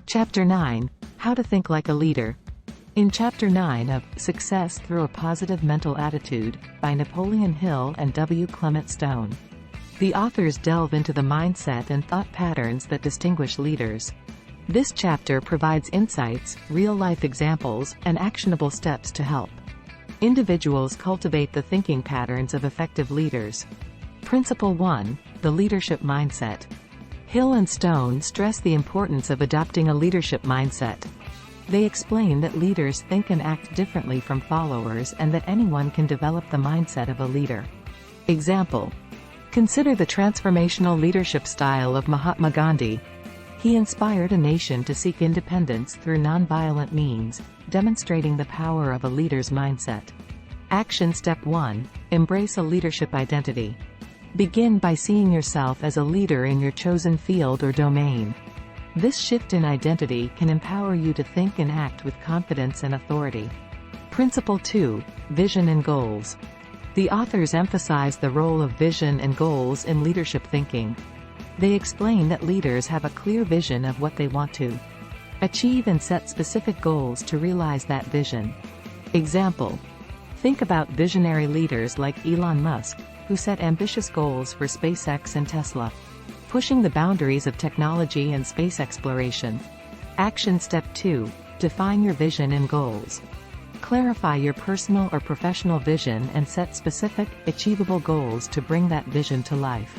Chapter 9, How to Think Like a Leader. In Chapter 9 of Success Through a Positive Mental Attitude, by Napoleon Hill and W. Clement Stone, the authors delve into the mindset and thought patterns that distinguish leaders. This chapter provides insights, real-life examples, and actionable steps to help individuals cultivate the thinking patterns of effective leaders. Principle 1, the leadership mindset. Hill and Stone stress the importance of adopting a leadership mindset. They explain that leaders think and act differently from followers and that anyone can develop the mindset of a leader. Example: consider the transformational leadership style of Mahatma Gandhi. He inspired a nation to seek independence through nonviolent means, demonstrating the power of a leader's mindset. Action Step 1, embrace a leadership identity. Begin by seeing yourself as a leader in your chosen field or domain. This shift in identity can empower you to think and act with confidence and authority. Principle 2, vision and goals. The authors emphasize the role of vision and goals in leadership thinking. They explain that leaders have a clear vision of what they want to achieve and set specific goals to realize that vision. Example: think about visionary leaders like Elon Musk, who set ambitious goals for SpaceX and Tesla, pushing the boundaries of technology and space exploration. Action Step 2, define your vision and goals. Clarify your personal or professional vision and set specific, achievable goals to bring that vision to life.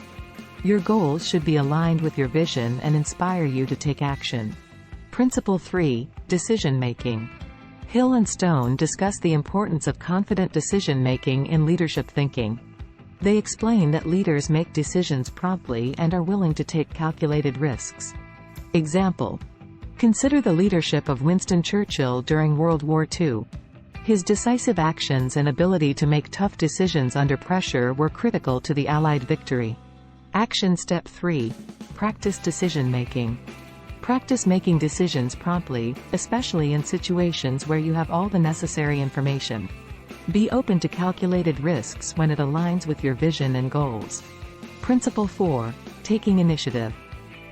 Your goals should be aligned with your vision and inspire you to take action. Principle 3, decision-making. Hill and Stone discuss the importance of confident decision-making in leadership thinking. They explain that leaders make decisions promptly and are willing to take calculated risks. Example: consider the leadership of Winston Churchill during World War II. His decisive actions and ability to make tough decisions under pressure were critical to the Allied victory. Action Step 3, practice decision-making. Practice making decisions promptly, especially in situations where you have all the necessary information. Be open to calculated risks when it aligns with your vision and goals. Principle 4, taking initiative.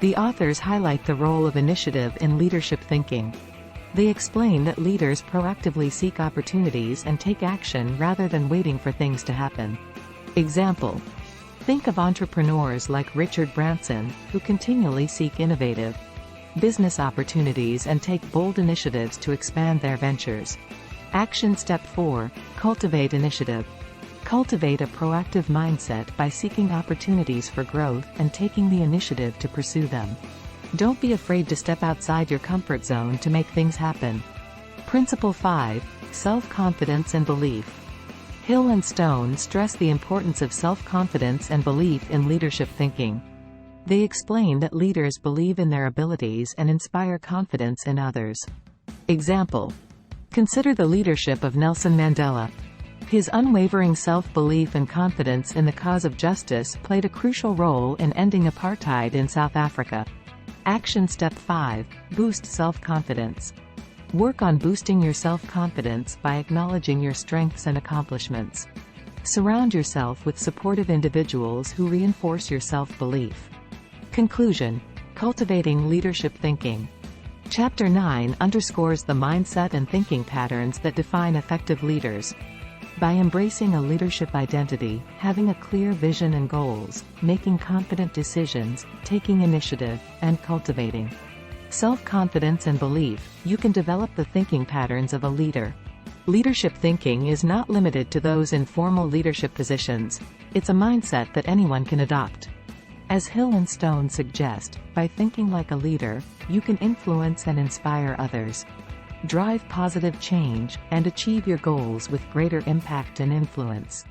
The authors highlight the role of initiative in leadership thinking. They explain that leaders proactively seek opportunities and take action rather than waiting for things to happen. Example: think of entrepreneurs like Richard Branson, who continually seek innovative business opportunities and take bold initiatives to expand their ventures. Action Step 4, cultivate initiative. Cultivate a proactive mindset by seeking opportunities for growth and taking the initiative to pursue them. Don't be afraid to step outside your comfort zone to make things happen. Principle 5, self-confidence and belief. Hill and Stone stress the importance of self-confidence and belief in leadership thinking. They explain that leaders believe in their abilities and inspire confidence in others. Example: consider the leadership of Nelson Mandela. His unwavering self-belief and confidence in the cause of justice played a crucial role in ending apartheid in South Africa. Action Step 5, boost self-confidence. Work on boosting your self-confidence by acknowledging your strengths and accomplishments. Surround yourself with supportive individuals who reinforce your self-belief. Conclusion: cultivating leadership thinking. Chapter 9 underscores the mindset and thinking patterns that define effective leaders. By embracing a leadership identity, having a clear vision and goals, making confident decisions, taking initiative, and cultivating self-confidence and belief, you can develop the thinking patterns of a leader. Leadership thinking is not limited to those in formal leadership positions. It's a mindset that anyone can adopt. As Hill and Stone suggest, by thinking like a leader, you can influence and inspire others, drive positive change, and achieve your goals with greater impact and influence.